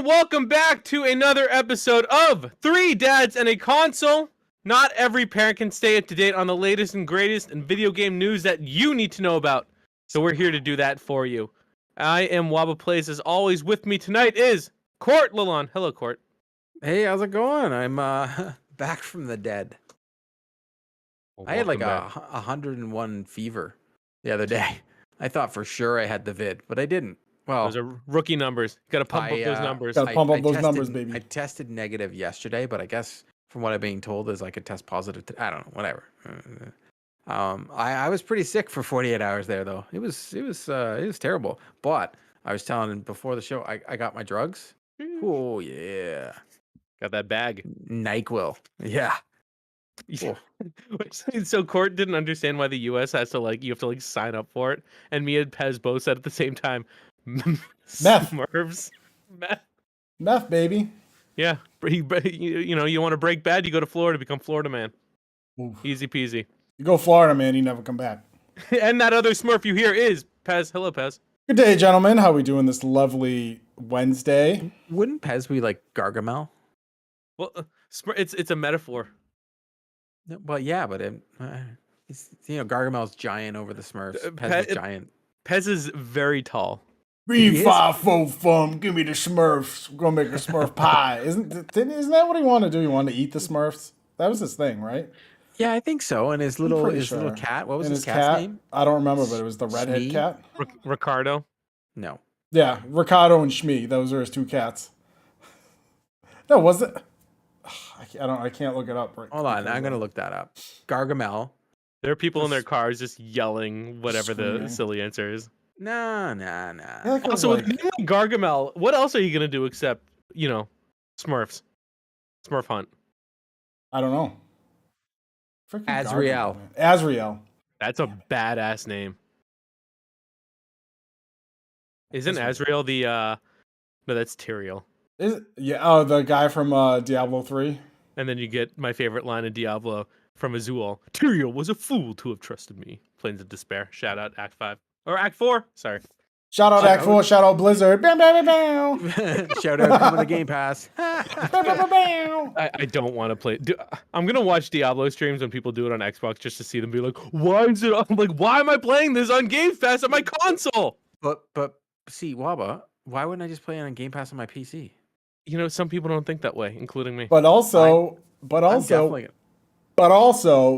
and welcome back to another episode of Three Dads and a Console. Not every parent can stay up to date on the latest and greatest in video game news that you need to know about, so we're here to do that for you. I am Waba Plays. As always, with me tonight is Court Lalon. Hello, Court. Hey, how's it going? I'm back from the dead. I had like a 101 fever the other day. I thought for sure I had the vid, but I didn't. Well, those are rookie numbers. You gotta pump up those numbers. Gotta pump up those numbers, baby. I tested negative yesterday, but I guess from what I'm being told is I could test positive. I don't know, whatever. I was pretty sick for 48 hours there, though. It was terrible. But I was telling him before the show, I got my drugs. Oh yeah, Got that bag. NyQuil. Yeah. Yeah. So Court didn't understand why the US has to you have to sign up for it, and me and Pez both said at the same time, Meth. Smurfs. Meth, baby. Yeah, you want to break bad, you go to Florida, become Florida man. Oof. Easy peasy. You go Florida, man, you never come back. And that other Smurf you hear is Pez. Hello, Pez. Good day, gentlemen. How we doing this lovely Wednesday? Wouldn't Pez be like Gargamel? Well, it's a metaphor. Well, yeah, but Gargamel's giant over the Smurfs. Pez is giant. Pez is very tall. 3, 5, 4, fum. Give me the Smurfs. We're gonna make a Smurf pie. Isn't that what he wanted to do? He wanted to eat the Smurfs. That was his thing, right? Yeah, I think so. And his little cat. What was his cat's name? I don't remember, but it was the redhead Shmee? cat. Ricardo. No. Yeah, Ricardo and Shmee. Those are his two cats. No, was it? I can't look it up. Right. Hold on, I'm gonna look that up. Gargamel. There are people in their cars just yelling whatever Screaming. the silly answer is. Nah. Also, with a name like Gargamel, what else are you gonna do except Smurfs, Smurf hunt? I don't know. Freaking Azrael. Gargamel, man. Azrael. That's a badass name. Isn't Azrael the no? That's Tyrael. Is it? Yeah. Oh, the guy from Diablo 3. And then you get my favorite line in Diablo from Azul. Tyrael was a fool to have trusted me. Plains of Despair. Shout out Act 5. Or Act 4. Sorry. Shout out Act 4, shout out Blizzard. Bam, bam, bam, bam. Shout out coming to Game Pass. Bam, bam, bam, bam. I don't want to play. I'm going to watch Diablo streams when people do it on Xbox just to see them be like, why is it? I'm like, why am I playing this on Game Pass on my console? But see, Waba, why wouldn't I just play it on Game Pass on my PC? Some people don't think that way, including me. But also,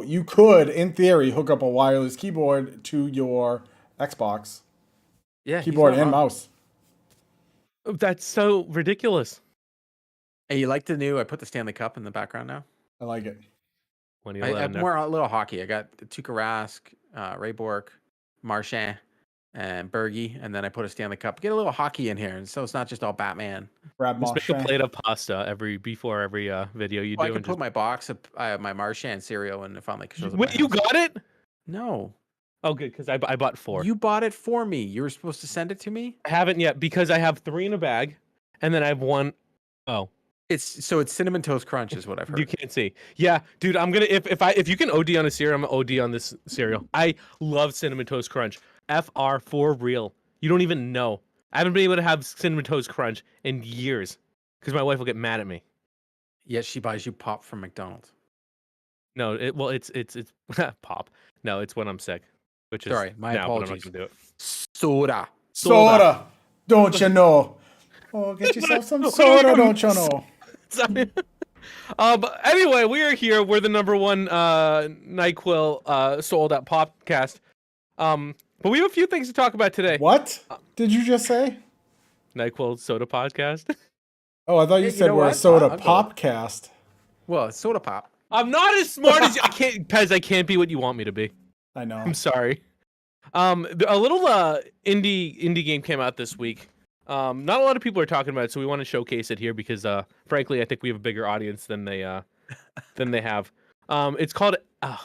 you could, in theory, hook up a wireless keyboard to your Xbox. Yeah, keyboard and mouse. That's so ridiculous. Hey, you like the new? I put the Stanley Cup in the background now. I like it. I have more a little hockey. I got Tuukka Rask, Ray Bourque, Marchand, and Bergie, and then I put a Stanley Cup. Get a little hockey in here, and so it's not just all Batman. Just make a plate of pasta before every video you do. I can put my box of my Marchand cereal, and if I'm like, wait, you got it? No. Oh, good, because I bought 4. You bought it for me. You were supposed to send it to me. I haven't yet because I have 3 in a bag, and then I have 1. Oh, it's Cinnamon Toast Crunch is what I've heard. You can't see. Yeah, dude, I'm gonna if you can OD on a cereal, I'm gonna OD on this cereal. I love Cinnamon Toast Crunch. FR for real. You don't even know. I haven't been able to have Cinnamon Toast Crunch in years because my wife will get mad at me. Yet she buys you pop from McDonald's. No, it's pop. No, it's when I'm sick. Which is my apologies. I'm not gonna do it. Soda. Don't you know? Oh, get yourself some soda, don't you know? But anyway, we are here. We're the number 1 NyQuil sold out podcast. But we have a few things to talk about today. What did you just say? NyQuil soda podcast. Oh, I thought you said we're a soda popcast. Well, it's soda pop. I'm not as smart as you. Pez, I can't be what you want me to be. I know. I'm sorry. A little indie game came out this week. Not a lot of people are talking about it, so we want to showcase it here because, frankly, I think we have a bigger audience than they have. It's called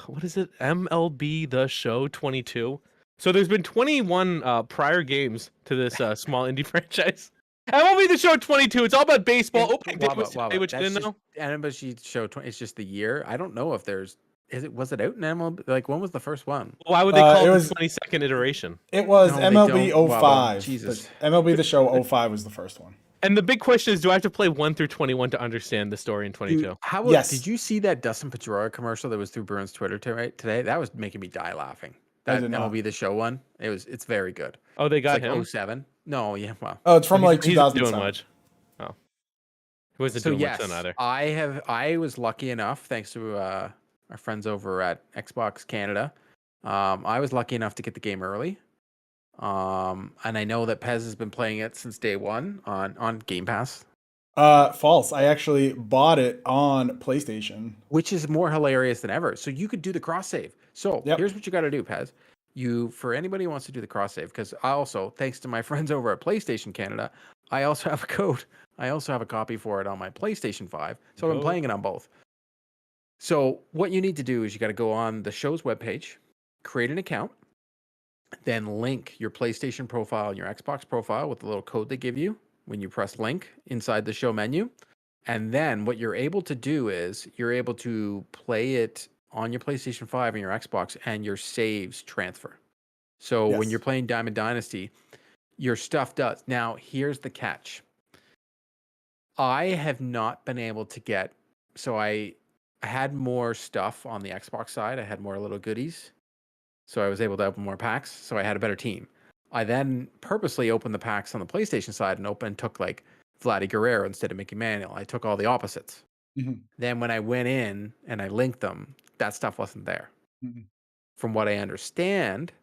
what is it? MLB the Show 22. So there's been 21 prior games to this small indie franchise. MLB the Show 22. It's all about baseball. Which I didn't know. MLB Show 20. It's just the year. I don't know if there's. Was it out in MLB? Like, when was the first one? Why would they call it the 22nd iteration? It was MLB 05. Jesus. MLB The Show 05 was the first one. And the big question is, do I have to play 1 through 21 to understand the story in 22? Dude, how about, Yes. did you see that Dustin Pedroia commercial that was through Bruins Twitter today? That was making me die laughing. I That did not. MLB the Show one. It's very good. Oh, they It's got like him? 07. No, yeah, well. Oh, it's from like He's not 2007. doing much. Oh. He wasn't So doing yes, much then either. I was lucky enough, thanks to our friends over at Xbox Canada. I was lucky enough to get the game early. And I know that Pez has been playing it since day one on Game Pass. False. I actually bought it on PlayStation. Which is more hilarious than ever. So you could do the cross save. So here's what you got to do, Pez. For anybody who wants to do the cross save, because I also, thanks to my friends over at PlayStation Canada, I also have a code. I also have a copy for it on my PlayStation 5. So I'm playing it on both. So what you need to do is you got to go on the show's webpage, create an account, then link your PlayStation profile and your Xbox profile with the little code they give you when you press link inside the show menu. And then what you're able to do is you're able to play it on your PlayStation 5 and your Xbox, and your saves transfer. So when you're playing Diamond Dynasty, your stuff does. Now, here's the catch. I have not been able to get, so I had more stuff on the Xbox side. I had more little goodies. So I was able to open more packs. So I had a better team. I then purposely opened the packs on the PlayStation side and took like Vladdy Guerrero instead of Mickey Mantle. I took all the opposites. Mm-hmm. Then when I went in and I linked them, that stuff wasn't there. Mm-hmm. From what I understand,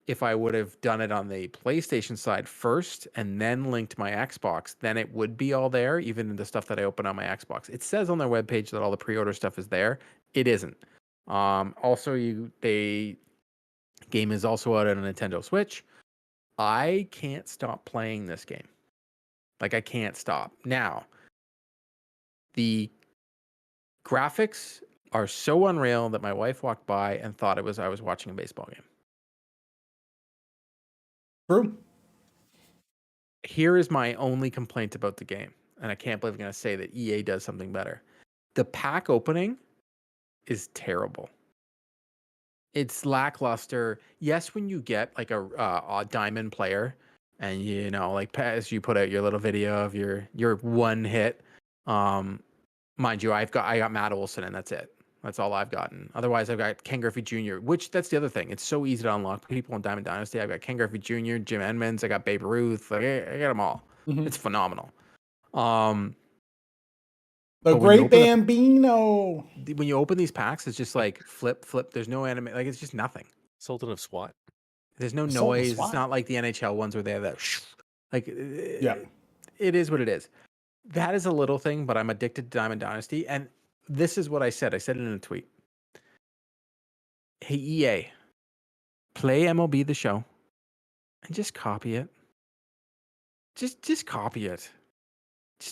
if I would have done it on the PlayStation side first and then linked my Xbox, then it would be all there, even the stuff that I open on my Xbox. It says on their webpage that all the pre-order stuff is there. It isn't. Also, the game is also out on a Nintendo Switch. I can't stop playing this game. Like, I can't stop. Now, the graphics are so unreal that my wife walked by and thought I was watching a baseball game. True. Here is my only complaint about the game, and I can't believe I'm going to say that EA does something better. The pack opening is terrible. It's lackluster. Yes, when you get like a diamond player, and like as you put out your little video of your one hit, mind you, I got Matt Olson, and that's it. That's all I've gotten. Otherwise, I've got Ken Griffey Jr., which that's the other thing. It's so easy to unlock people in Diamond Dynasty. I've got Ken Griffey Jr., Jim Edmonds. I got Babe Ruth. Like, I got them all. Mm-hmm. It's phenomenal. The Great Bambino. When you open these packs, it's just like flip. There's no anime. Like, it's just nothing. Sultan of SWAT. There's no noise. It's not like the NHL ones where they have that. It is what it is. That is a little thing, but I'm addicted to Diamond Dynasty, and this is what I said. I said it in a tweet. Hey, EA, play MLB The Show and just copy it. Just copy it.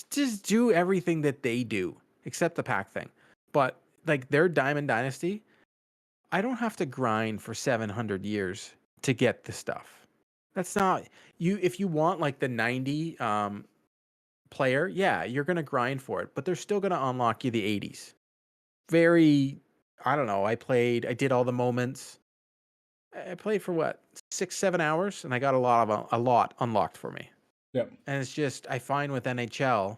Just do everything that they do, except the pack thing. But like their Diamond Dynasty, I don't have to grind for 700 years to get the stuff. That's not you. If you want like the 90 player, yeah, you're gonna grind for it, but they're still gonna unlock you the 80s. I don't know. I did all the moments. I played for what 6-7 hours, and I got a lot unlocked for me. Yep. And it's just I find with NHL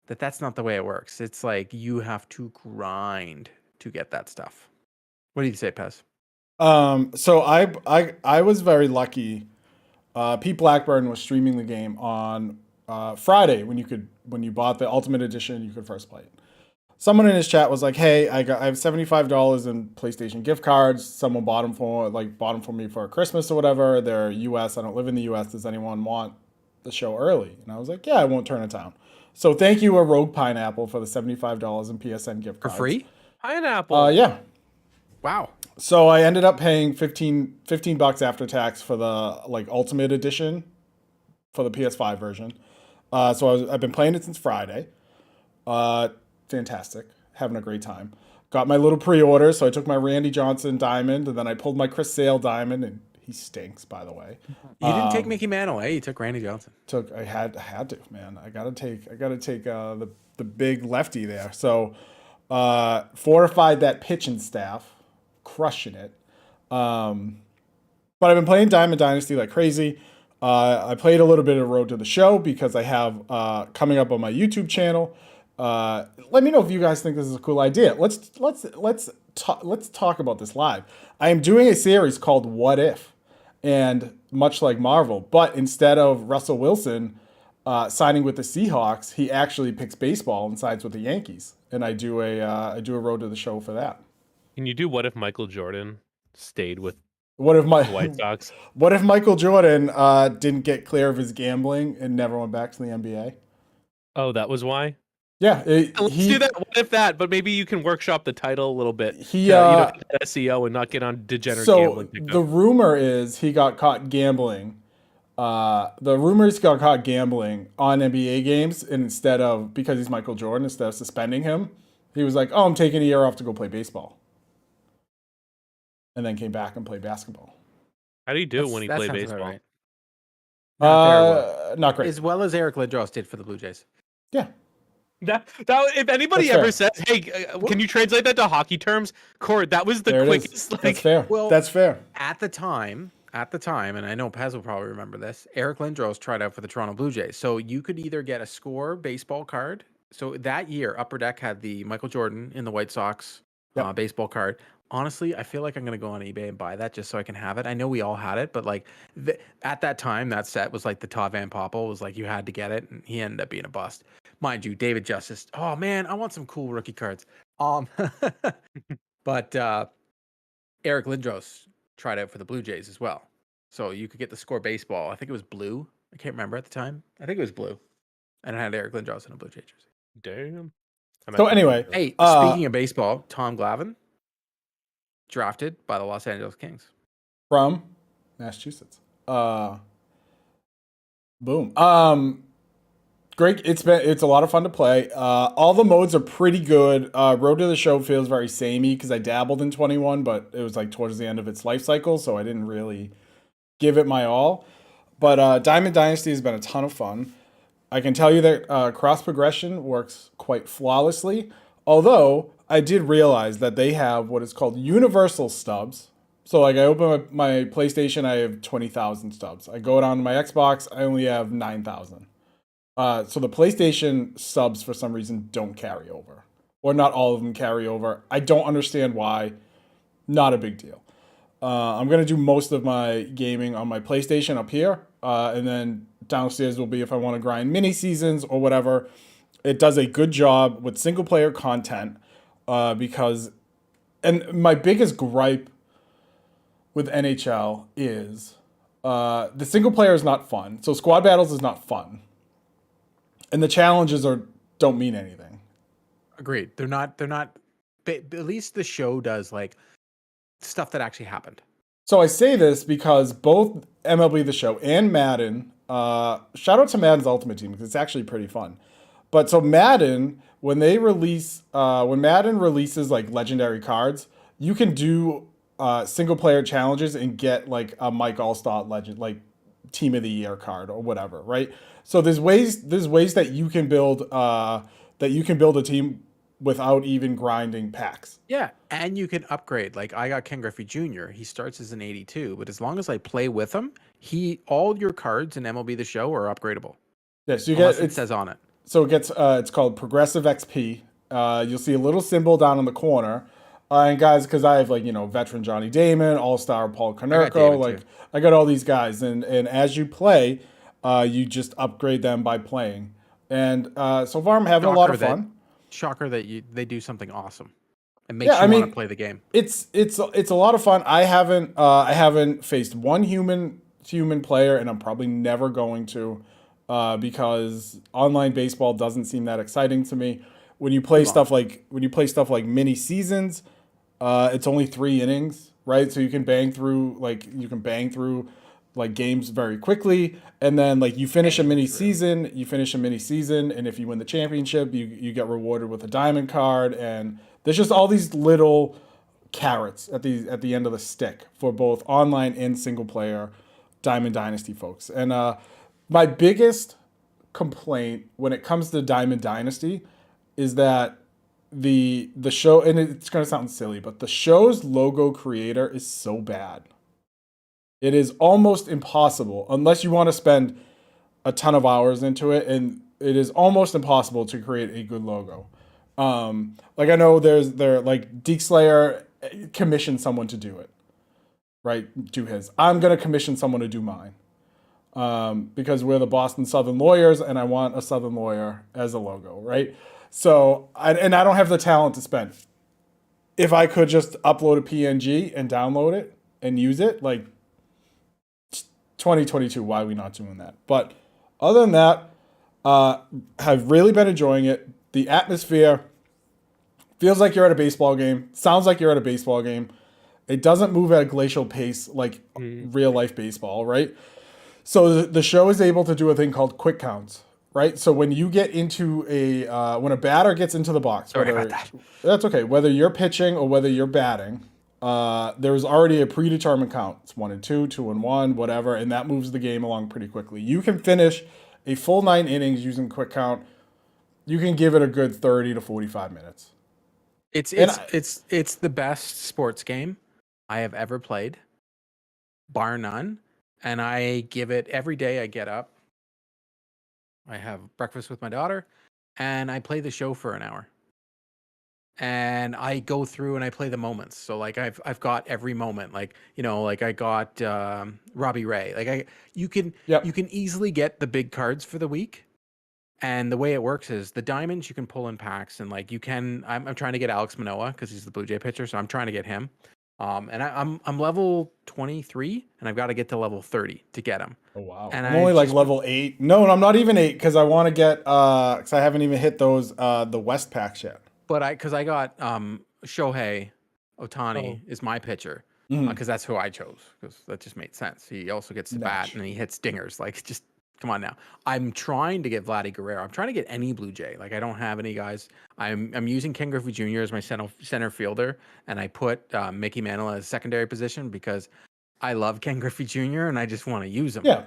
that's not the way it works. It's like you have to grind to get that stuff. What do you say, Pez? So I was very lucky. Pete Blackburn was streaming the game on Friday when you bought the Ultimate Edition, you could first play it. Someone in his chat was like, "Hey, I have $75 in PlayStation gift cards. Someone bought them for me for Christmas or whatever. They're US. I don't live in the US. Does anyone want the show early?" And I was like, "Yeah, I won't turn it down." So thank you, a Rogue Pineapple, for the $75 in PSN gift cards. For free? Pineapple. Yeah. Wow. So I ended up paying $15 after tax for the Ultimate Edition for the PS5 version. So I've been playing it since Friday. Fantastic, having a great time. Got my little pre-order, so I took my Randy Johnson diamond, and then I pulled my Chris Sale diamond, and he stinks, by the way. You didn't take Mickey Mantle, eh? You took Randy Johnson. I had to, man. I gotta take the big lefty there. So fortified that pitching staff, crushing it. But I've been playing Diamond Dynasty like crazy. I played a little bit of Road to the Show because I have coming up on my YouTube channel. Let me know if you guys think this is a cool idea. Let's talk about this live. I am doing a series called What If, and much like Marvel, but instead of Russell Wilson signing with the Seahawks, he actually picks baseball and signs with the Yankees. And I do a Road to the Show for that. Can you do what if Michael Jordan stayed with What if the White Sox? What if Michael Jordan didn't get clear of his gambling and never went back to the NBA? Oh, that was why? Yeah, Let's do that. What if that? But maybe you can workshop the title a little bit. He SEO and not get on degenerate gambling. The rumor is he got caught gambling. The rumor is he got caught gambling on NBA games, and instead of, because he's Michael Jordan, instead of suspending him, he was like, "Oh, I'm taking a year off to go play baseball," and then came back and played basketball. How do you do when he played sounds about baseball? Right. Not great. As well as Eric Lindros did for the Blue Jays. Yeah. That if anybody That's ever fair. says, "Hey, can you translate that to hockey terms?" Court, that was the There it is. quickest. That's fair. Well, That's fair. At the time, and I know Pez will probably remember this, Eric Lindros tried out for the Toronto Blue Jays. So you could either get a score baseball card. So that year, Upper Deck had the Michael Jordan in the White Sox Yep. baseball card. Honestly, I feel like I'm going to go on eBay and buy that just so I can have it. I know we all had it, but like at that time, that set was like the Todd Van Poppel was like, you had to get it. And he ended up being a bust. Mind you, David Justice. Oh man, I want some cool rookie cards. But Eric Lindros tried out for the Blue Jays as well. So you could get the score baseball. I think it was blue. I can't remember at the time. I think it was blue. And I had Eric Lindros in a Blue Jay jersey. Damn. So anyway, Hey, speaking of baseball, Tom Glavine drafted by the Los Angeles Kings. from Massachusetts. Boom. Great. It's a lot of fun to play. All the modes are pretty good. Road to the Show feels very samey because I dabbled in 21, but it was like towards the end of its life cycle, so I didn't really give it my all. But Diamond Dynasty has been a ton of fun. I can tell you that cross progression works quite flawlessly. Although I did realize that they have what is called universal stubs. So like I open my PlayStation, I have 20,000 stubs. I go down to my Xbox, I only have 9,000. So the PlayStation subs for some reason don't carry over, or not all of them carry over. I don't understand why. Not a big deal. I'm gonna do most of my gaming on my PlayStation up here, and then downstairs will be if I want to grind mini seasons or whatever. It does a good job with single player content because, and my biggest gripe with NHL is the single player is not fun. So squad battles is not fun. And the challenges don't mean anything. Agreed. They're not, but at least the show does like stuff that actually happened. So I say this because both MLB The Show and Madden, shout out to Madden's Ultimate Team because it's actually pretty fun. But so Madden, when Madden releases like legendary cards, you can do single player challenges and get like a Mike Allstott legend, like Team of the Year card or whatever, right? So there's ways that you can build a team without even grinding packs. Yeah, and you can upgrade. Like I got Ken Griffey Jr. He starts as an 82, but as long as I play with him, all your cards in MLB The Show are upgradable. Yes, you Unless get it says on it. So it gets it's called Progressive XP. You'll see a little symbol down in the corner. And guys, because I have like, veteran Johnny Damon, all-star Paul Konerko, I got all these guys, and as you play, you just upgrade them by playing. And so far I'm having a lot of fun. Shocker that they do something awesome. It makes you want to play the game. It's a lot of fun. I haven't faced one human player, and I'm probably never going to, because online baseball doesn't seem that exciting to me. When you play stuff like mini seasons, it's only 3 innings, right? So you can bang through games very quickly, and then like you finish a mini season, and if you win the championship, you get rewarded with a diamond card, and there's just all these little carrots at the end of the stick for both online and single player Diamond Dynasty folks. And my biggest complaint when it comes to Diamond Dynasty is that the show, and it's going to sound silly, but the show's logo creator is so bad. It is almost impossible unless you want to spend a ton of hours into it, and it is almost impossible to create a good logo. Like I know like Deke Slayer commissioned someone to do it, right? Do his. I'm gonna commission someone to do mine, because we're the Boston Southern lawyers, and I want a Southern lawyer as a logo, right? So I don't have the talent to spend. If I could just upload a PNG and download it and use it, like 2022, why are we not doing that? But other than that, have really been enjoying it. The atmosphere feels like you're at a baseball game. Sounds like you're at a baseball game. It doesn't move at a glacial pace like real life baseball, right? So the show is able to do a thing called quick counts, right? So when you get into when a batter gets into the box, Sorry about that. That's okay. Whether you're pitching or whether you're batting, there's already a predetermined count. It's 1 and 2, 2 and 1, whatever, and that moves the game along pretty quickly. You can finish a full 9 innings using quick count. You can give it a good 30 to 45 minutes. It's the best sports game I have ever played, bar none. And I give it every day. I get up, I have breakfast with my daughter, and I play the show for an hour. And I go through and I play the moments. So like I've got every moment. Like like I got Robbie Ray. Like you can easily get the big cards for the week. And the way it works is the diamonds you can pull in packs, and like I'm trying to get Alex Manoah because he's the Blue Jay pitcher, so I'm trying to get him. And I'm level 23, and I've got to get to level 30 to get him. Oh wow! And I'm only like level 8. No, I'm not even 8 because I want to get because I haven't even hit those the West packs yet. But I got Shohei Ohtani is my pitcher because that's who I chose, because that just made sense. He also gets to bat and he hits dingers. Like, just come on now. I'm trying to get Vladdy Guerrero. I'm trying to get any Blue Jay. Like, I don't have any guys. I'm using Ken Griffey Jr. as my center fielder, and I put Mickey Mantle as secondary position because I love Ken Griffey Jr. and I just want to use him. Yeah.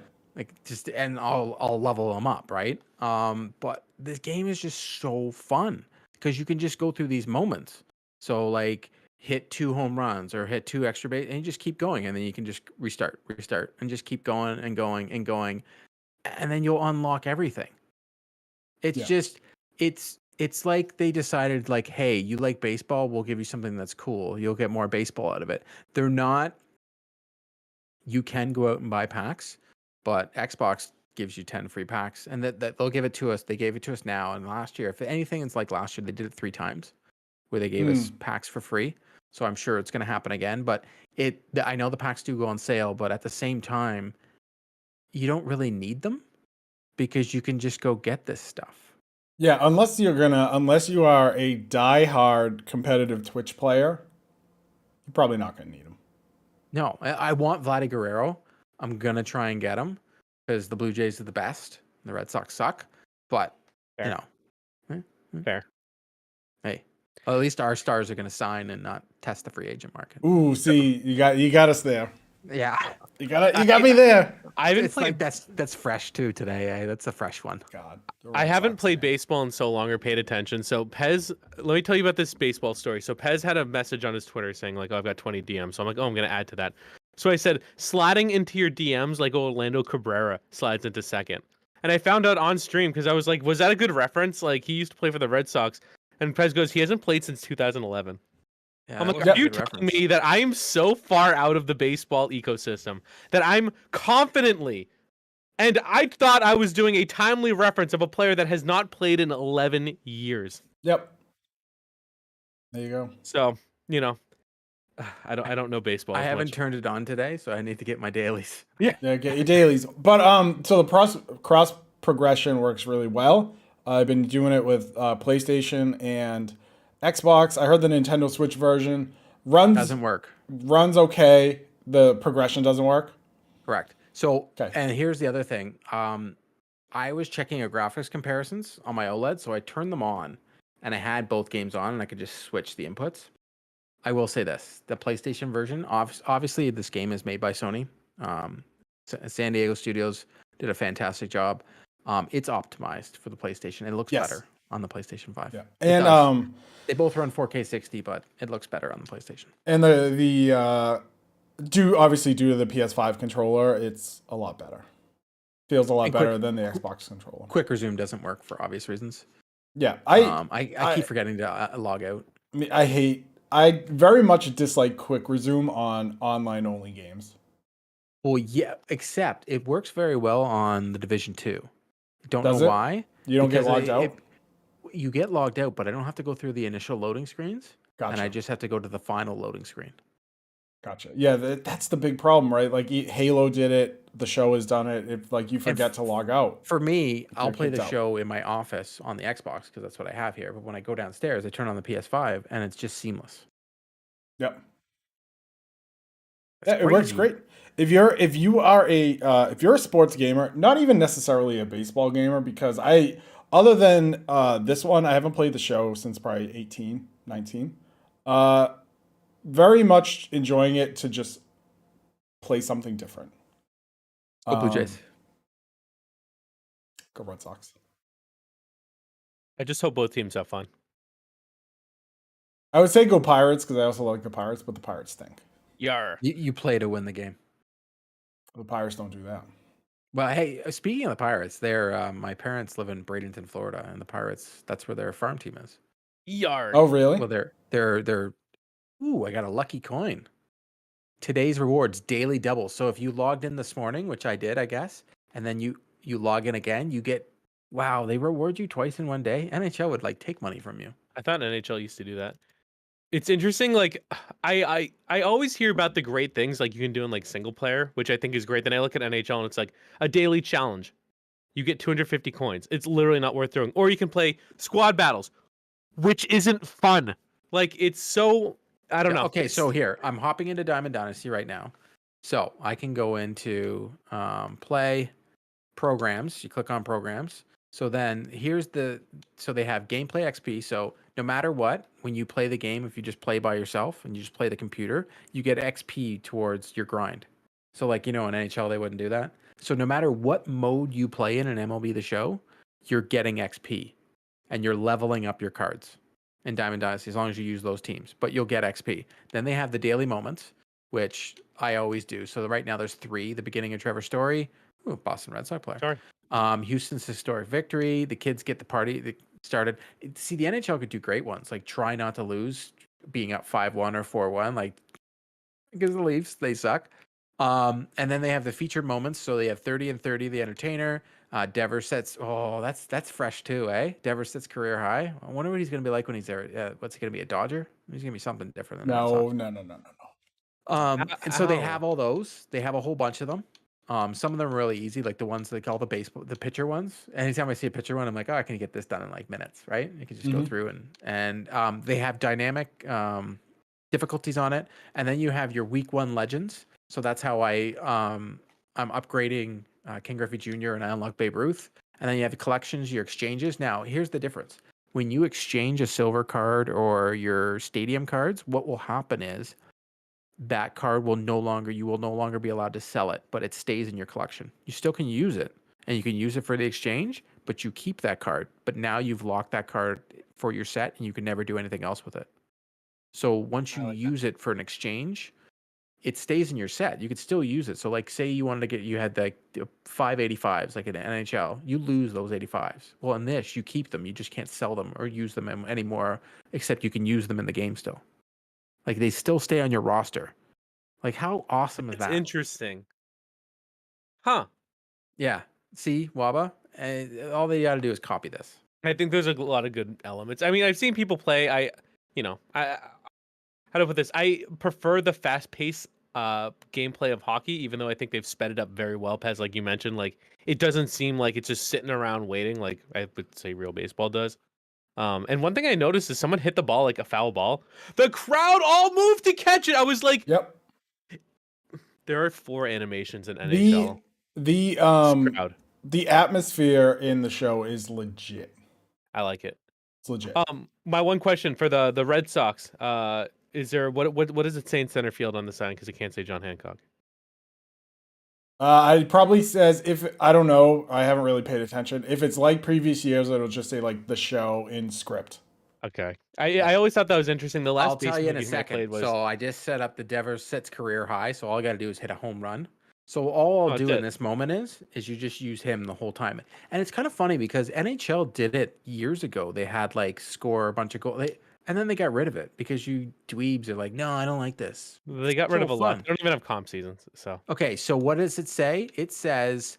And I'll level him up, right? But this game is just so fun because you can just go through these moments. So like hit 2 home runs or hit 2 extra base, and you just keep going, and then you can just restart, and just keep going and going and going, and then you'll unlock everything. It's just it's like they decided, like, hey, you like baseball, we'll give you something that's cool. You'll get more baseball out of it. They're not. You can go out and buy packs, but Xbox gives you 10 free packs, and that they'll give it to us. They gave it to us now, and last year, if anything, it's like last year they did it 3 times, where they gave us packs for free. So I'm sure it's going to happen again. But I know the packs do go on sale, but at the same time, you don't really need them because you can just go get this stuff. Yeah, unless you are a die-hard competitive Twitch player, you're probably not going to need them. No, I want Vladdy Guerrero. I'm going to try and get him because the Blue Jays are the best. The Red Sox suck. But, Fair. Fair. Hey, well, at least our stars are going to sign and not test the free agent market. Ooh, see, you got us there. Yeah. You got me there. I haven't It's played. like that's fresh too today. Eh? That's a fresh one. God. I haven't played baseball in so long or paid attention. So Pez, let me tell you about this baseball story. So Pez had a message on his Twitter saying like, "Oh, I've got 20 DMs." So I'm like, "Oh, I'm gonna add to that." So I said, "Sliding into your DMs like Orlando Cabrera slides into second." And I found out on stream because I was like, "Was that a good reference?" Like, he used to play for the Red Sox, and Pez goes, "He hasn't played since 2011." Yeah, I'm like, are you telling me that I am so far out of the baseball ecosystem that I'm confidently, and I thought I was doing a timely reference of a player that has not played in 11 years. Yep. There you go. So, I don't know baseball. I as haven't much. turned it on today, so I need to get my dailies. Yeah, get your dailies. But so the cross progression works really well. I've been doing it with PlayStation and Xbox. I heard the Nintendo Switch version Doesn't work. Runs okay. The progression doesn't work. Correct. So, Okay. And here's the other thing. I was checking your graphics comparisons on my OLED, so I turned them on, and I had both games on, and I could just switch the inputs. I will say this: the PlayStation version, obviously, this game is made by Sony. San Diego Studios did a fantastic job. It's optimized for the PlayStation. It looks better on the PlayStation 5. Yeah, and they both run 4K 60, but it looks better on the PlayStation. And the Obviously due to the PS5 controller, it's a lot better. Feels a lot And better than the Xbox controller. Quick resume doesn't work for obvious reasons. Yeah, I keep forgetting to log out. I very much dislike quick resume on online only games. Well, yeah, except it works very well on the Division 2. Don't Does know it? why. You don't get Because logged out? you get logged out, but I don't have to go through the initial loading screens. And I Gotcha. just have to go to the final loading screen. Gotcha. Yeah, that's the big problem, right? Like Halo did it, the show has done it. If like you forget to log out. For me, I'll play kicked the out. show in my office on the Xbox because that's what I have here. But when I go downstairs, I turn on the PS5 and it's just seamless. Yep. That's It works crazy. great. If you're a sports gamer, not even necessarily a baseball gamer, because other than this one, I haven't played the show since probably 18, 19. Very much enjoying it to just play something different. Go Blue Jays. Go Red Sox. I just hope both teams have fun. I would say go Pirates because I also like the Pirates, but the Pirates stink. Yar. You play to win the game. The Pirates don't do that. Well, hey, speaking of the Pirates, my parents live in Bradenton, Florida, and the Pirates, that's where their farm team is. Yar. Oh, really? Well, they're ooh, I got a lucky coin. Today's rewards, daily double. So if you logged in this morning, which I did, I guess, and then you log in again, you get, wow, they reward you twice in one day. NHL would like take money from you. I thought NHL used to do that. It's interesting. Like I always hear about the great things like you can do in like single player, which I think is great. Then I look at NHL and it's like a daily challenge. You get 250 coins. It's literally not worth throwing. Or you can play squad battles, which isn't fun. Like it's so I don't know. Okay, so here I'm hopping into Diamond Dynasty right now. So I can go into play programs. You click on programs. So then so they have gameplay XP. So no matter what, when you play the game, if you just play by yourself and you just play the computer, you get XP towards your grind. So like, in NHL, they wouldn't do that. So no matter what mode you play in MLB The Show, you're getting XP and you're leveling up your cards in Diamond Dynasty as long as you use those teams, but you'll get XP. Then they have the daily moments, which I always do. So right now there's 3, the beginning of Trevor's story. Ooh, Boston Red Sox player. Sorry. Houston's historic victory. The kids get the party started. See, the NHL could do great ones, like try not to lose, being up 5-1 or 4-1, like because the Leafs, they suck. And then they have the featured moments. So they have 30 and 30, the entertainer. Devers sets, that's fresh too, eh? Devers sets career high. I wonder what he's going to be like when he's there. What's he going to be, a Dodger? He's going to be something different than that. No. And so they have all those. They have a whole bunch of them. Some of them are really easy, like the ones they call the pitcher ones. Anytime I see a pitcher one, I'm like, oh, I can get this done in like minutes, right? You can just go through and they have dynamic difficulties on it. And then you have your week 1 legends. So that's how I'm upgrading Ken Griffey Jr. and I unlock Babe Ruth. And then you have the collections, your exchanges. Now, here's the difference. When you exchange a silver card or your stadium cards, what will happen is that card you will no longer be allowed to sell it, but it stays in your collection. You still can use it and you can use it for the exchange, but you keep that card. But now you've locked that card for your set and you can never do anything else with it. So once you use it for an exchange, it stays in your set. You could still use it. So like say you had like 585s like in NHL, you lose those 85s. Well, in this, you keep them. You just can't sell them or use them anymore, except you can use them in the game still. Like they still stay on your roster. Like how awesome is that? It's interesting. Huh. Yeah. See, Waba? All they got to do is copy this. I think there's a lot of good elements. I mean, I've seen people play. I how to put this? I prefer the fast-paced gameplay of hockey, even though I think they've sped it up very well. Pez, like you mentioned, like it doesn't seem like it's just sitting around waiting, like I would say real baseball does. And one thing I noticed is someone hit the ball like a foul ball. The crowd all moved to catch it. I was like, Yep. There are 4 animations in NHL. The atmosphere in the show is legit. I like it. It's legit. My one question for the Red Sox, is there what does it say in center field on the sign? Because it can't say John Hancock. It probably says, I don't know, I haven't really paid attention. If it's like previous years, it'll just say like the show in script. Okay. I always thought that was interesting. The last I'll tell you in a baseball game I played second. was So I just set up the Devers sets career high. So all I got to do is hit a home run. So all I'll that's do in it. this moment is you just use him the whole time. And it's kind of funny because NHL did it years ago. They had like score a bunch of goals. And then they got rid of it because you dweebs are like, no, I don't like this. They got rid of a lot. They don't even have comp seasons. So Okay, so what does it say? It says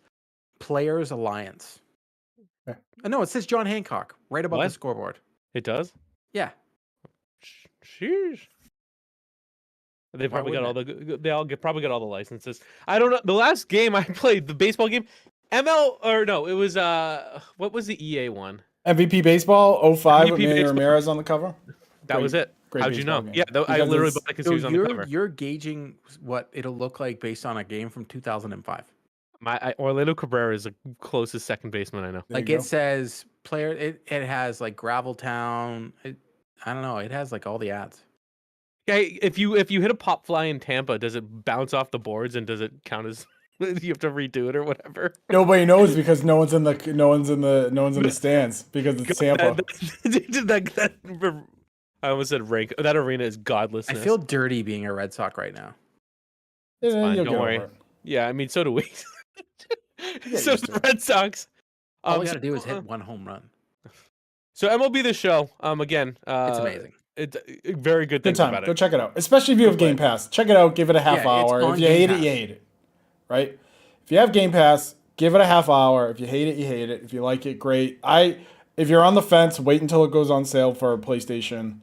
Players Alliance. Okay. No, it says John Hancock right above the What? scoreboard. it does. Yeah. Sheesh. They Why probably got all wouldn't the. They all probably got all the licenses. I don't know. The last game I played, the baseball game, ML or no, it was what was the EA one? MVP baseball 05 with MVP Manny baseball. Ramirez on the cover. That Great- was it. great How'd you know? baseball game. Yeah, I Because literally it's- bought it because So he was on the cover. you're gauging what it'll look like based on a game from 2005. Orlando Cabrera is the closest second baseman I know. There Like you it go. says player, it has like Gravel Town. I don't know. It has like all the ads. Okay, if you hit a pop fly in Tampa, does it bounce off the boards and does it count as you have to redo it or whatever? Nobody knows because no one's in the stands because it's Tampa. I almost said rank. That arena is I godlessness. feel dirty being a Red Sox right now. Yeah, fine, you'll don't get worry. over it. Yeah, I mean, so do we. get So used the to it. Red Sox. All you so- got to do is hit one home run. So MLB the Show. Again, It's amazing. It's very good Good things time. about Go it. check it out. Especially if you have Go Game Pass. Check it out. Give it a half Yeah, it's hour. on If you Game hate it, Pass. you hate it. Right? If you have Game Pass, give it a half hour. If you hate it, you hate it. If you like it, great. If you're on the fence, wait until it goes on sale for PlayStation.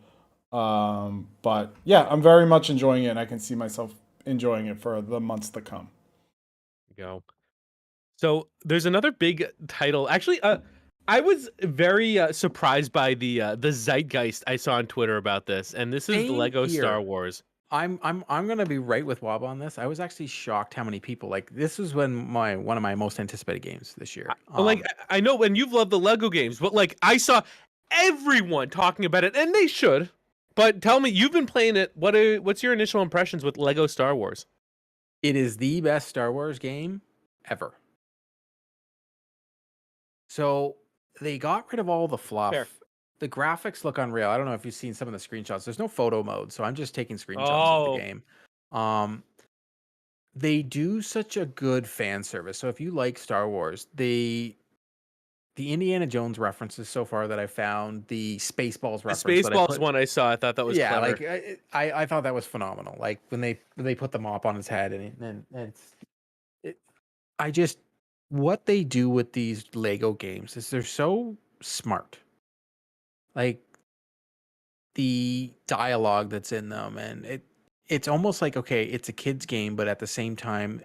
But yeah, I'm very much enjoying it, and I can see myself enjoying it for the months to come. Go. So there's another big title. Actually, I was very surprised by the zeitgeist I saw on Twitter about this, and this is Same Lego here. Star Wars. I'm gonna be right with Wob on this. I was actually shocked how many people like this was when one of my most anticipated games this year. I know, and you've loved the Lego games, but like I saw everyone talking about it, and they should. But tell me, you've been playing it. What's your initial impressions with Lego Star Wars? it is the best Star Wars game ever. So they got rid of all the fluff. Fair. The graphics look unreal. I don't know if you've seen some of the screenshots. There's no photo mode, so I'm just taking screenshots of Oh. the game. They do such a good fan service. So if you like Star Wars, the Indiana Jones references so far that I found, the Spaceballs The reference, that I Spaceballs put- one I saw, I thought that was yeah, clever. like I thought that was phenomenal. Like when they put the mop on his head and I just, what they do with these Lego games is they're so smart. Like the dialogue that's in them, and it's almost like, okay, it's a kid's game, but at the same time,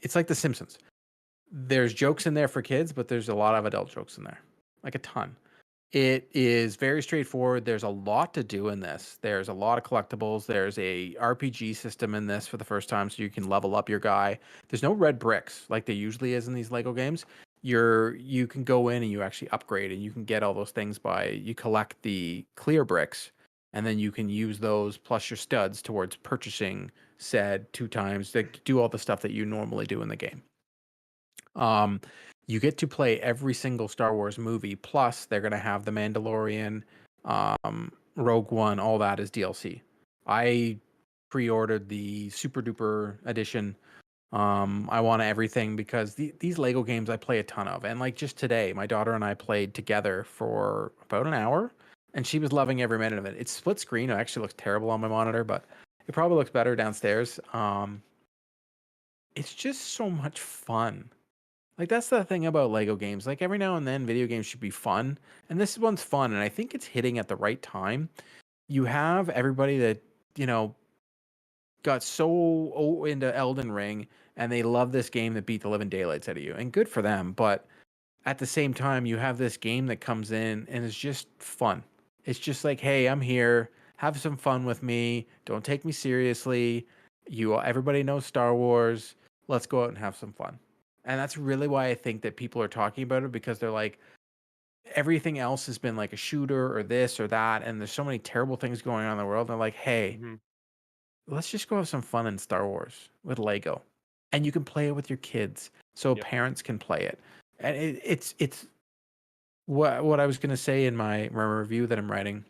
it's like The Simpsons. There's jokes in there for kids, but there's a lot of adult jokes in there, like a ton. It is very straightforward. There's a lot to do in this. There's a lot of collectibles. There's a RPG system in this for the first time, so you can level up your guy. There's no red bricks like there usually is in these Lego games. You can go in and you actually upgrade, and you can get all those things by you collect the clear bricks, and then you can use those plus your studs towards purchasing said 2 times to do all the stuff that you normally do in the game. You get to play every single Star Wars movie, plus they're going to have The Mandalorian, Rogue One, all that is DLC. I pre-ordered the Super Duper edition. I want everything because these Lego games I play a ton of. And like just today, my daughter and I played together for about an hour, and she was loving every minute of it. It's split screen. It actually looks terrible on my monitor, but it probably looks better downstairs. It's just so much fun. Like that's the thing about Lego games. Like every now and then video games should be fun, and this one's fun, and I think it's hitting at the right time. You have everybody that, got so into Elden Ring, and they love this game that beat the living daylights out of you, and good for them. But at the same time, you have this game that comes in and is just fun. It's just like, hey, I'm here, have some fun with me. Don't take me seriously. Everybody knows Star Wars. Let's go out and have some fun. And that's really why I think that people are talking about it, because they're like, everything else has been like a shooter or this or that, and there's so many terrible things going on in the world. They're like, hey, let's just go have some fun in Star Wars with Lego. And you can play it with your kids, so parents can play it. And it's what I was going to say in my review that I'm writing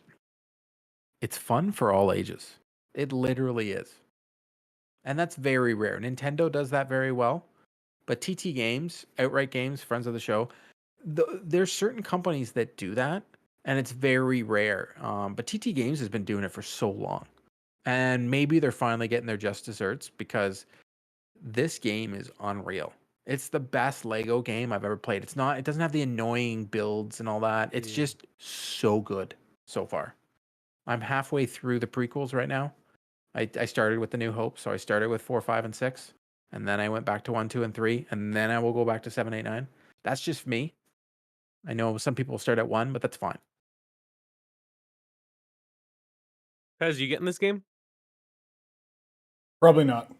it's fun for all ages. It literally is. And that's very rare. Nintendo does that very well. But TT Games, Outright Games, friends of the show, there's certain companies that do that, and it's very rare. But TT Games has been doing it for so long. And maybe they're finally getting their just desserts because this game is unreal. It's the best Lego game I've ever played. It doesn't have the annoying builds and all that. It's just so good so far. I'm halfway through the prequels right now. I started with the New Hope, so I started with 4, 5, and 6. And then I went back to 1, 2, and 3, and then I will go back to 7, 8, 9. That's just me. I know some people start at 1, but that's fine. Pez, you getting this game? Probably not.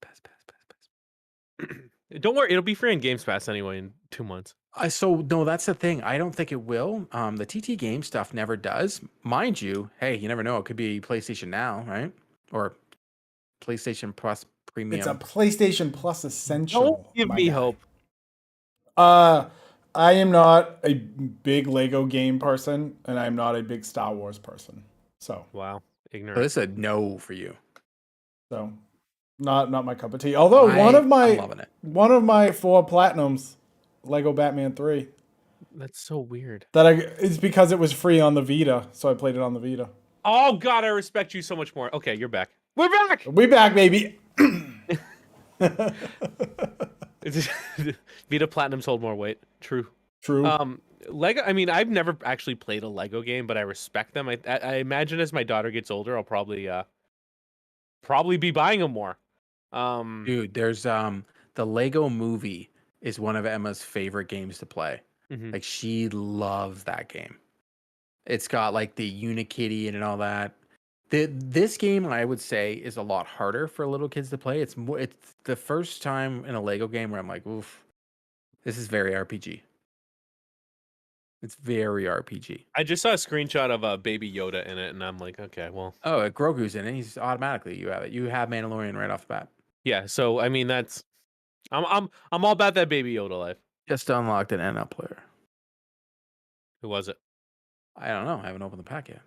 Pass. Don't worry, it'll be free on Games Pass anyway in 2 months. So no, that's the thing. I don't think it will. The TT game stuff never does. Mind you, hey, you never know. It could be PlayStation Now, right? Or PlayStation Plus Premium. It's a PlayStation Plus Essential. Don't give me hope. I am not a big Lego game person, and I'm not a big Star Wars person. So Wow, So ignorant. this is a no for you. so not my cup of tea. Although I'm loving it. one of my 4 platinums, Lego Batman 3, That's so weird. it's because it was free on the Vita, so I played it on the Vita. Oh God, I respect you so much more. Okay, you're back. We're back. We back, baby. Vita Platinums hold more weight. True. True. Lego. I mean, I've never actually played a Lego game, but I respect them. I imagine as my daughter gets older, I'll probably be buying them more. Dude, there's the Lego Movie is one of Emma's favorite games to play. Mhm. Like she loves that game. It's got like the Unikitty and all that. This game I would say is a lot harder for little kids to play. It's the first time in a Lego game where I'm like, oof, this is very RPG. It's very RPG. I just saw a screenshot of Baby Yoda in it, and I'm like, okay, well, Oh, Grogu's in it. He's automatically you have it. You have Mandalorian right off the bat. yeah. So I mean, I'm all about that Baby Yoda life. Just unlocked an NL player. Who was it? I don't know. I haven't opened the pack yet.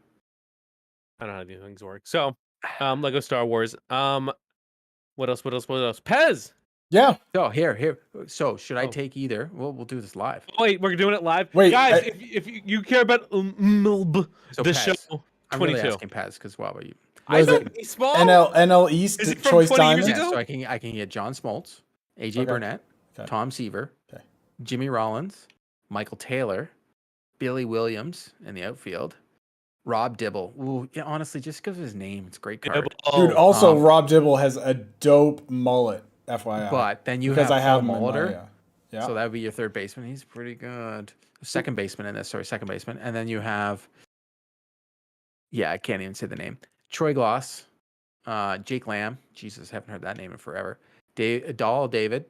I don't know how these things work. So, Lego Star Wars. What else? Pez. Yeah. So here. So should I Oh. take either? We'll do this live. Oh, wait, we're doing it live. Wait, guys, if you care about Mlb So the Pez, Show I'm really 22. asking Pez because what about you? What is I it? know he's small. NL East Is it from Choice 20 years Diamond. ago? So I can get John Smoltz, AJ Okay. Burnett, Okay. Tom Seaver, Okay. Jimmy Rollins, Michael Taylor, Billy Williams in the outfield, Rob Dibble. Ooh, yeah, honestly, just because of his name, it's a great card. Dude, also Um, Rob Dibble has a dope mullet, FYI. But then you because have I have Paul him in my, Molitor. yeah. So that would be your third baseman. He's pretty good. Second baseman in this. Sorry, second baseman. And then you have, yeah, I can't even say the name. Troy Gloss, Jake Lamb. Jesus, haven't heard that name in forever. David,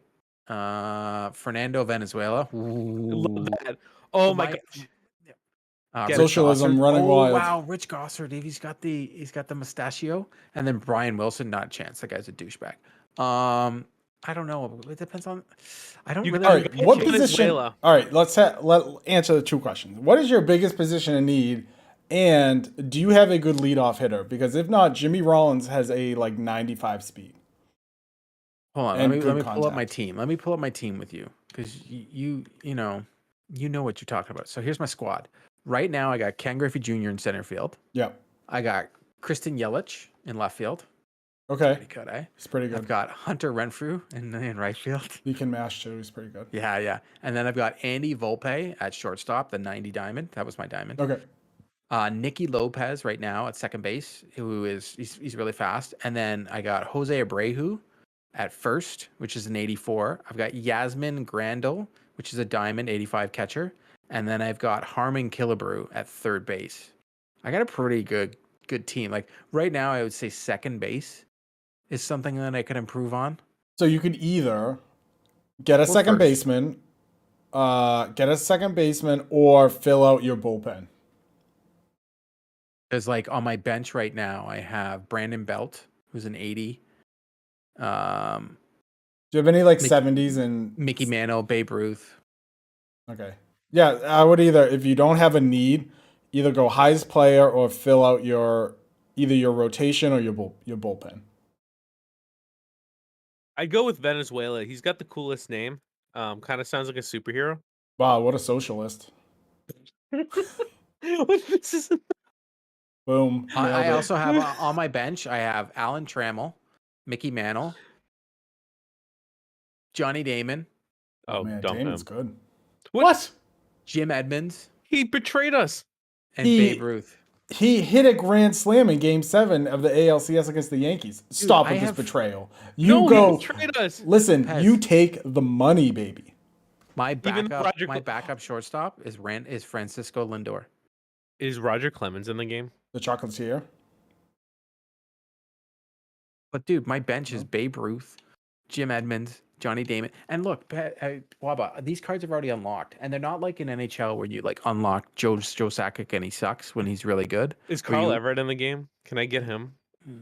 Fernando Venezuela. Love that. Oh my my- gosh. Rich Socialism Gossard. running wild. Wow, Rich Gossard. He's got the mustachio. And then Brian Wilson, not a chance. That guy's a douchebag. I don't know. It depends on. I don't really. All right, Venezuela. what position? All right, let's answer the 2 questions. What is your biggest position in need, and do you have a good leadoff hitter? Because if not, Jimmy Rollins has a 95 speed. Hold on. and Let good me pull up my contact. team. Let me pull up my team with you because you know what you're talking about. So here's my squad. Right now, I got Ken Griffey Jr. in center field. Yeah. I got Kristen Yelich in left field. Okay. Pretty good, eh? He's pretty I've good. got Hunter Renfrew in right field. He can mash too. He's pretty good. Yeah. And then I've got Andy Volpe at shortstop, the 90 diamond. That was my diamond. Okay. Nicky Lopez right now at second base, he's really fast. And then I got Jose Abreu at first, which is an 84. I've got Yasmin Grandal, which is a diamond 85 catcher. And then I've got Harmon Killebrew at third base. I got a pretty good team. Like right now, I would say second base is something that I could improve on. So you could either get a second baseman, or fill out your bullpen. Because like on my bench right now, I have Brandon Belt, who's an 80. Do you have any 70s and Mickey Mantle, Babe Ruth. Okay. Yeah, I would either, if you don't have a need, either go highest player or fill out either your rotation or your bullpen. I'd go with Venezuela. He's got the coolest name. Kind of sounds like a superhero. Wow, what a socialist. This is Boom. I nailed it. also have on my bench, I have Alan Trammell, Mickey Mantle, Johnny Damon, Oh, man, dump Damon's him. good. What? Jim Edmonds, He betrayed us. and He- Babe Ruth. He hit a grand slam in Game 7 of the ALCS against the Yankees. Stop I with this have- betrayal. No, You go. he betrayed us. Listen, Pez. you take the money, baby. My Even Roger backup shortstop is Francisco Lindor. Is Roger Clemens in the game? The chocolatier. But dude, my bench is Babe Ruth, Jim Edmonds, Johnny Damon, and look, Waba, these cards have already unlocked, and they're not like in NHL where you like unlock Joe Sakic and he sucks when he's really good. Is Where Carl you- Everett in the game? Can I get him?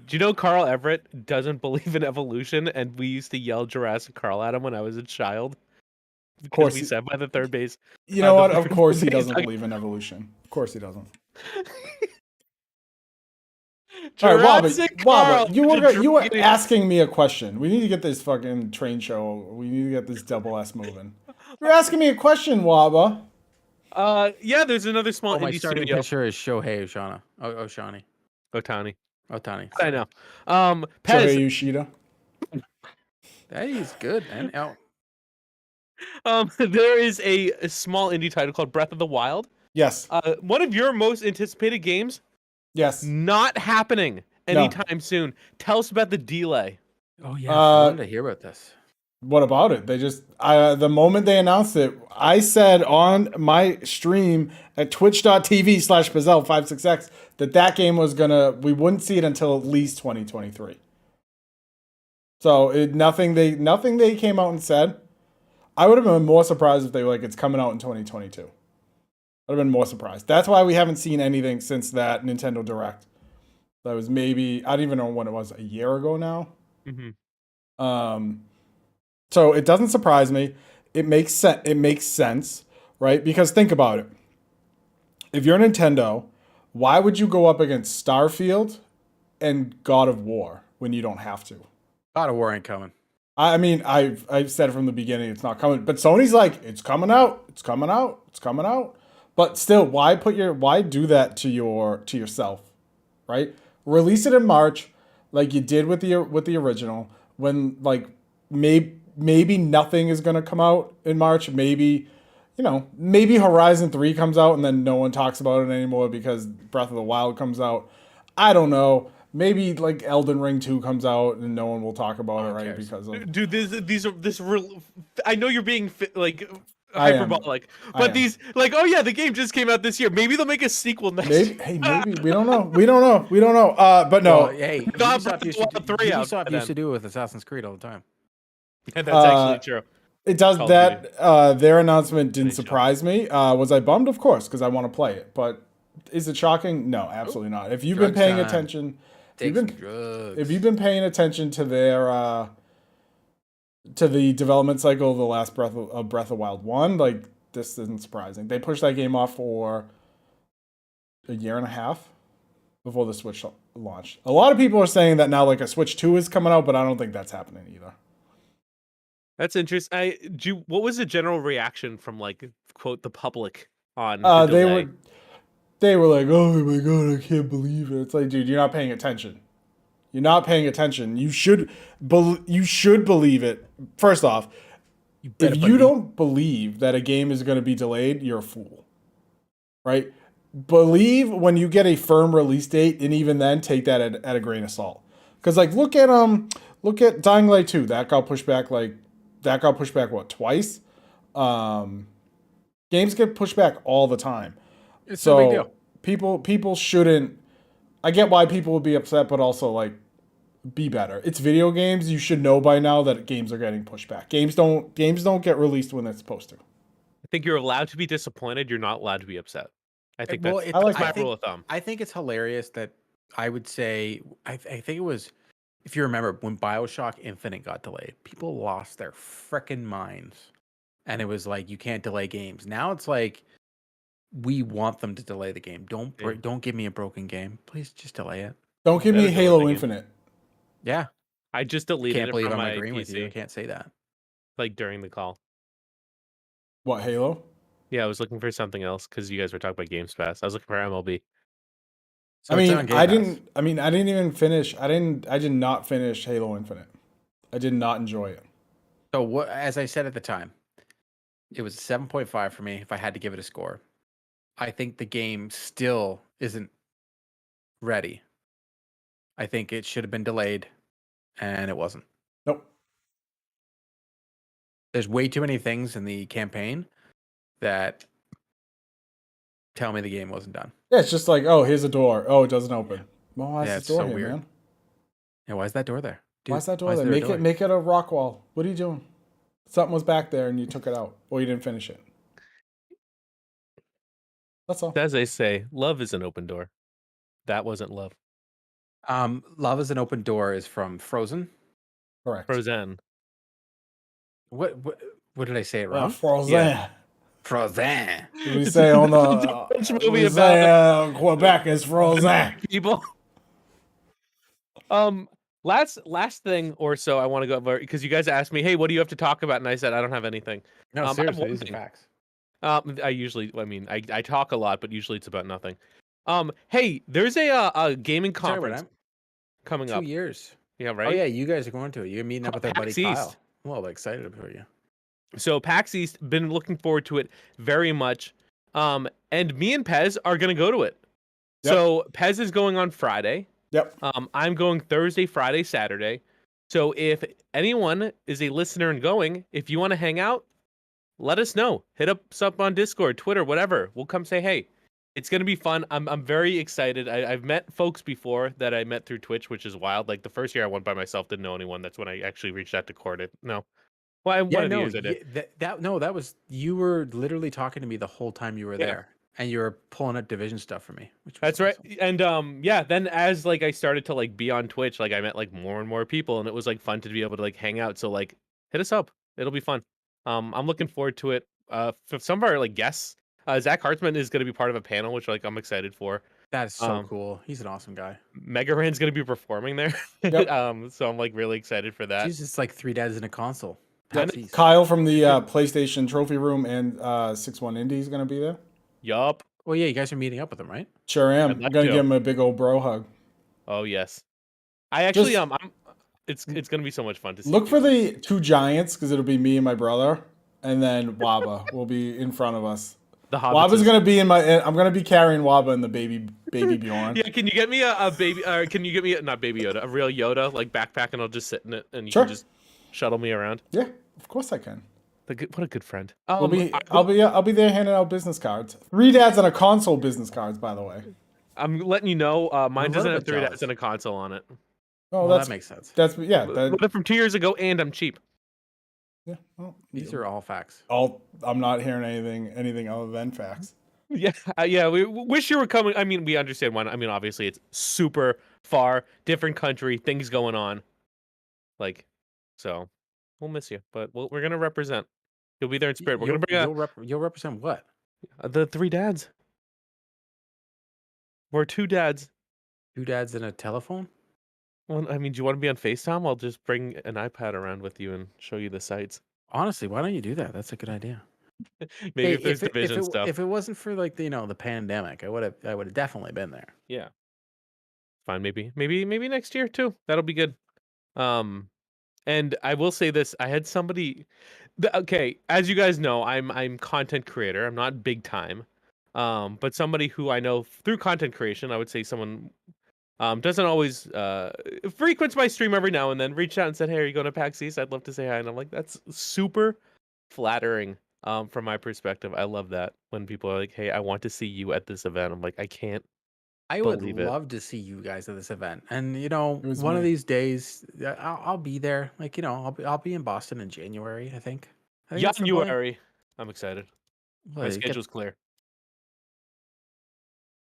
Do you know Carl Everett doesn't believe in evolution, and we used to yell Jurassic Carl at him when I was a child? Of course we he- said by the third base. You know the what? Of first course he base, doesn't I- believe in evolution. Of course he doesn't. All right, Jurassic Wobba, Carl. you were Dragon. asking me a question. We need to get this fucking train show. We need to get this double S moving. You're asking me a question, Waba. Yeah, there's another small Oh, my indie starting studio. pitcher is Shohei Ohtani. Otani. I know. Shohei Pez. Yoshida. That is good, man. There is a small indie title called Breath of the Wild. Yes. One of your most anticipated games, Yes. not happening anytime soon. Tell us about the delay. Oh yeah, I wanted to hear about this. What about it? They just the moment they announced it, I said on my stream at twitch.tv/Pazel56x that game was we wouldn't see it until at least 2023. So nothing they came out and said. I would have been more surprised if they were like, it's coming out in 2022. I'd have been more surprised. That's why we haven't seen anything since that Nintendo Direct. That was maybe, I don't even know when it was, a year ago now. Mm-hmm. So it doesn't surprise me. It makes sense. It makes sense, right? Because think about it. If you're Nintendo, why would you go up against Starfield and God of War when you don't have to? God of War ain't coming. I mean, I've said it from the beginning, it's not coming. But Sony's like, it's coming out, it's coming out, it's coming out. But still, why do that to yourself, right? Release it in March, like you did with the original. When like maybe nothing is gonna come out in March. Maybe Horizon 3 comes out and then no one talks about it anymore because Breath of the Wild comes out. I don't know. Maybe like Elden Ring 2 comes out and no one will talk about it, right? Because of Dude, I know you're being I am. hyperbolic, I but am. these oh yeah, the game just came out this year. Maybe they'll make a sequel next year. maybe we don't know. We don't know. But no, Well, hey, God, Ubisoft used Breath of the Wild 3 out Ubisoft by used to do it with Assassin's Creed all the time. That's actually true. it does Call of that. Their announcement didn't Nice job. surprise me. Was I bummed? Of course, because I want to play it. But is it shocking? No, absolutely not. If you've been Drugs paying time. attention, Take some drugs. if you've been paying attention to their to the development cycle of the last Breath of Wild 1, like this isn't surprising. They pushed that game off for a year and a half before the Switch launched. A lot of people are saying that now like a Switch 2 is coming out, but I don't think that's happening either. That's interesting. What was the general reaction from quote the public on the delay? They were like, oh my god, I can't believe it. It's like, dude, you're not paying attention. You're not paying attention. You should believe it. First off, if you don't believe that a game is going to be delayed, you're a fool. Right? Believe when you get a firm release date, and even then take that at a grain of salt. Because look at Dying Light 2. That got pushed back what, twice? Games get pushed back all the time. It's no big deal. People shouldn't. I get why people would be upset, but also be better. It's video games. You should know by now that games are getting pushed back. Games don't get released when they're supposed to. I think you're allowed to be disappointed. You're not allowed to be upset. I think Well, that's it- I like my that. rule of thumb. I think it's hilarious that I would say I think it was, if you remember, when BioShock Infinite got delayed, people lost their frickin' minds, and it was like you can't delay games. Now it's like we want them to delay the game. Don't Yeah. don't give me a broken game. Please just delay it. Don't give Better me delay Halo the game. Infinite. Yeah. I just I deleted can't it believe from I'm my agreeing with you. I PC, can't say that. like during the call. What, Halo? Yeah, I was looking for something else because you guys were talking about Games Pass. I was looking for MLB. So I it's mean, on Game I Pass. didn't even finish. I did not finish Halo Infinite. I did not enjoy it. So what? As I said at the time, it was 7.5 for me if I had to give it a score. I think the game still isn't ready. I think it should have been delayed, and it wasn't. Nope. There's way too many things in the campaign that tell me the game wasn't done. Yeah, it's just like, oh, here's a door. Oh, it doesn't open. Well, why is Yeah, this it's door so here, weird. man? Yeah, why is that door there? Dude, Why is that door why is there? there a door? Make it a rock wall. What are you doing? Something was back there and you took it out, or you didn't finish it. That's all. As they say, love is an open door. That wasn't love. Love is an open door is from Frozen. Correct. Frozen. What did I say it wrong? Frozen. Yeah. Frozen. We say on French the movie we about say Quebec is frozen. people. Last thing or so I want to go over because you guys asked me, hey, what do you have to talk about? And I said I don't have anything. No, I have seriously, one these are thing. facts. I talk a lot, but usually it's about nothing. Hey, there's a gaming Sorry, conference but coming 2 up. years. Yeah, Oh right. yeah, you guys are going to it. You're meeting up with our buddy PAX East. Kyle. Well, excited for you. So PAX East, been looking forward to it very much. And me and Pez are gonna go to it. Yep. So Pez is going on Friday. Yep. I'm going Thursday, Friday, Saturday. So if anyone is a listener and going, if you want to hang out, let us know. Hit us up on Discord, Twitter, whatever. We'll come say hey. It's gonna be fun. I'm very excited. I've met folks before that I met through Twitch, which is wild. Like the first year I went by myself, didn't know anyone. That's when I actually reached out to Court. No. Well, Yeah, one of the no, years I did. that was you were literally talking to me the whole time you were Yeah. there, and you were pulling up division stuff for me. Which was That's right. awesome. And yeah, then as like I started to like be on Twitch, like I met like more and more people, and it was like fun to be able to like hang out. So like hit us up. It'll be fun. I'm looking forward to it. For some of our like guests, Zach Hartzman is going to be part of a panel, which like I'm excited for. That is so Um, cool. He's an awesome guy. Mega Ran's going to be performing there. Yep. So I'm like really excited for that. Jesus, it's like 3 dads in a console. Yep. PAX East. Kyle from the PlayStation Trophy Room and 6-1 Indie is gonna be there. Yup. Well, yeah, you guys are meeting up with him, right? Sure am. I'd like I'm gonna to. give him a big old bro hug. Oh yes. I actually Just- it's going to be so much fun to see. Look for people. the two giants because it'll be me and my brother, and then Waba will be in front of us. The Hobbits. Waba's gonna be in my. I'm gonna be carrying Waba and the baby Bjorn. Yeah, can you get me a baby? Can you get me not baby Yoda, a real Yoda like backpack, and I'll just sit in it, and you Sure. can just shuttle me around. Yeah, of course I can. What a good friend. I'll be there handing out business cards. 3 dads and a console business cards, by the way. I'm letting you know. Mine I'm a doesn't little have bit 3 dads jealous. and a console on it. Oh, Well, that's that makes sense. yeah. But they're from 2 years ago, and I'm cheap. Yeah. Well, These are all facts. I'm not hearing anything other than facts. Yeah, yeah. We wish you were coming. I mean, we understand why. I mean, obviously, it's super far, different country, things going on. Like, so we'll miss you, but we're gonna represent. You'll be there in spirit. We're gonna bring You'll represent what? the 3 dads. We're 2 dads. 2 dads and a telephone? Well, I mean, do you want to be on FaceTime? I'll just bring an iPad around with you and show you the sites. Honestly, why don't you do that? That's a good idea. Maybe Hey, if there's division stuff. If it wasn't for like the pandemic, I would have definitely been there. Yeah. Fine, maybe next year too. That'll be good. And I will say this: I had somebody. Okay, as you guys know, I'm content creator. I'm not big time, but somebody who I know through content creation, I would say someone doesn't always frequents my stream every now and then. Reached out and said, "Hey, are you going to PAX East? I'd love to say hi." And I'm like, "That's super flattering." From my perspective, I love that when people are like, "Hey, I want to see you at this event." I'm like, I can't. I would Believe it. love to see you guys at this event, and one me. of these days, I'll be there. Like I'll be in Boston in January. I think that's the plan. January. I'm excited. Well, My you get- schedule's clear.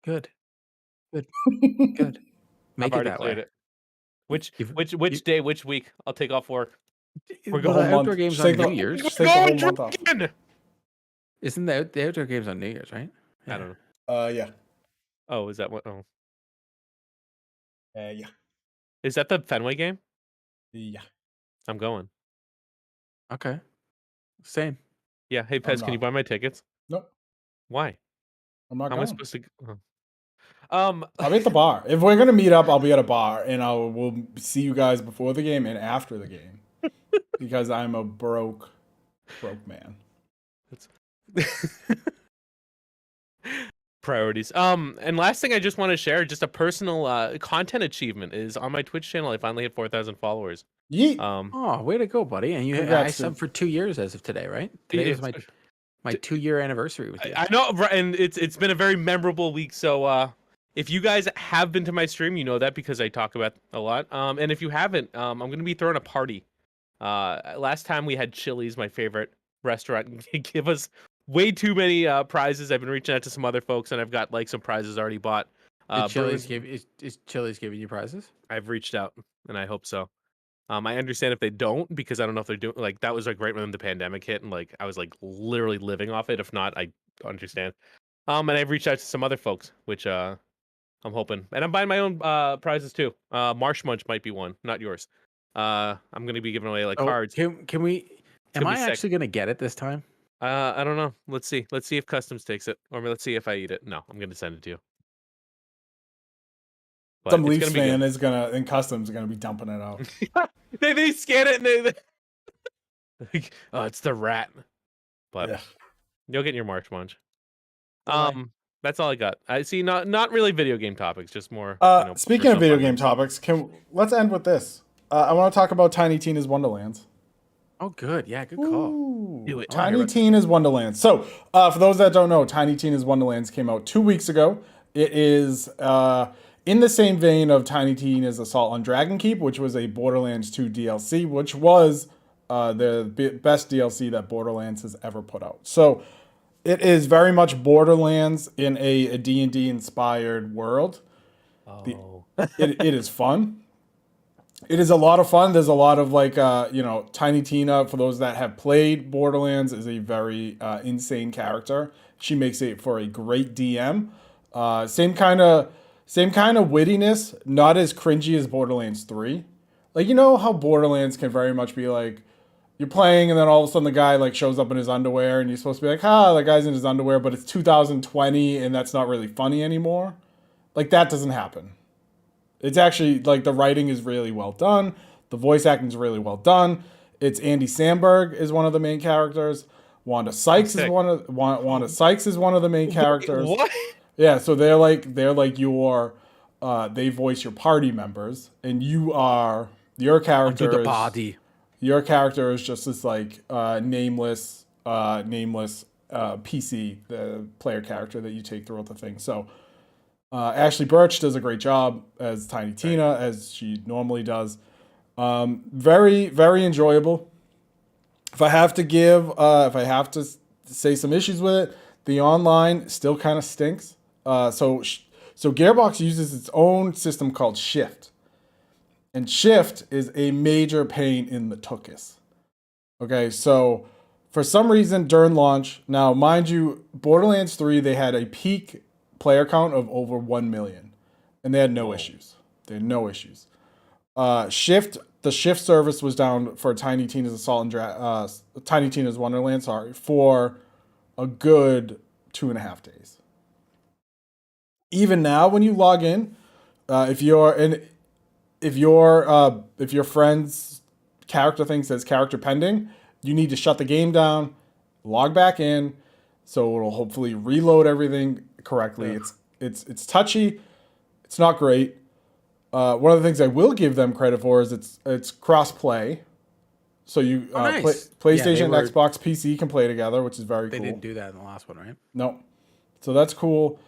Good. Make I've it already that cleared way. it. Which You- day? Which week? I'll take off work. We're Well, going the month. outdoor games Just on take the- New Year's. Just take the whole month off. drinking! Isn't the outdoor games on New Year's, right? I don't know. Yeah. Oh, is that what? Oh, Yeah. is that the Fenway game? Yeah. I'm going. Okay. Same. Yeah. Hey, I'm Pez, can you not. buy my tickets? Nope. Why? I'm not How am I going. supposed to? Oh. I'll be at the bar. If we're gonna meet up, I'll be at a bar, and we'll see you guys before the game and after the game, because I'm a broke man. Priorities. And last thing I just want to share, just a personal content achievement is on my Twitch channel. I finally hit 4,000 followers. Yeet. Oh, way to go, buddy! And I Congrats, dude. subbed for 2 years as of today, right? Today was It's- my 2-year anniversary with you. I know, right, and it's been a very memorable week. So if you guys have been to my stream, you know that because I talk about it a lot. And if you haven't, I'm gonna be throwing a party. Last time we had Chili's, my favorite restaurant, give us way too many prizes. I've been reaching out to some other folks, and I've got like some prizes already bought. Is Chili's giving you prizes? I've reached out, and I hope so. I understand if they don't, because I don't know if they're doing like that was like right when the pandemic hit, and like I was like literally living off it. If not, I understand. And I've reached out to some other folks, which I'm hoping, and I'm buying my own prizes too. Marsh Munch might be one, not yours. I'm gonna be giving away like cards. Can we? Am gonna I be sick. actually gonna get it this time? I don't know. Let's see. Let's see if Customs takes it, or let's see if I eat it. No, I'm gonna send it to you. But Some it's Leafs gonna be fan good. is in customs gonna be dumping it out. They scan it and they like, oh, it's the rat. But Yeah. you'll get your March Munch. Bye-bye. That's all I got. I see. Not really video game topics, just more. Speaking of personal video fun game ones. topics, let's end with this. I want to talk about Tiny Tina's Wonderlands. Oh, good. Yeah, good call. Ooh, Do it. Tiny Tina's Wonderlands. So, for those that don't know, Tiny Tina's Wonderlands came out 2 weeks ago. It is in the same vein of Tiny Tina's Assault on Dragon Keep, which was a Borderlands 2 DLC, which was the best DLC that Borderlands has ever put out. So, it is very much Borderlands in a D&D inspired world. Oh. It is fun. It is a lot of fun. There's a lot of like, Tiny Tina, for those that have played Borderlands, is a very insane character. She makes it for a great DM. Same kind of wittiness, not as cringy as Borderlands 3. Like, you know how Borderlands can very much be like, you're playing and then all of a sudden the guy like shows up in his underwear and you're supposed to be like, the guy's in his underwear, but it's 2020 and that's not really funny anymore. Like, that doesn't happen. It's actually like the writing is really well done. The voice acting is really well done. It's Andy Samberg is one of the main characters. Wanda Sykes is one of the main characters. What? Yeah, so they're like your they voice your party members, and your character Onto the is, body. Your character is just this like nameless PC, the player character that you take throughout the thing. So Ashley Birch does a great job as Tiny Tina, as she normally does. Very, very enjoyable. If I have to say some issues with it, the online still kind of stinks. So Gearbox uses its own system called Shift. And Shift is a major pain in the tuchus. Okay, so for some reason during launch, now mind you, Borderlands 3, they had a peak player count of over 1 million. And they had no issues. The Shift service was down for Tiny Tina's Tiny Tina's Wonderland, for a good 2.5 days. Even now, when you log in, if your friend's character thing says character pending, you need to shut the game down, log back in, so it'll hopefully reload everything correctly. Yeah. It's touchy, it's not great. One of the things I will give them credit for is it's cross play, so you nice. PlayStation, Xbox, PC can play together, which is very cool. They didn't do that in the last one, right? No, so that's cool.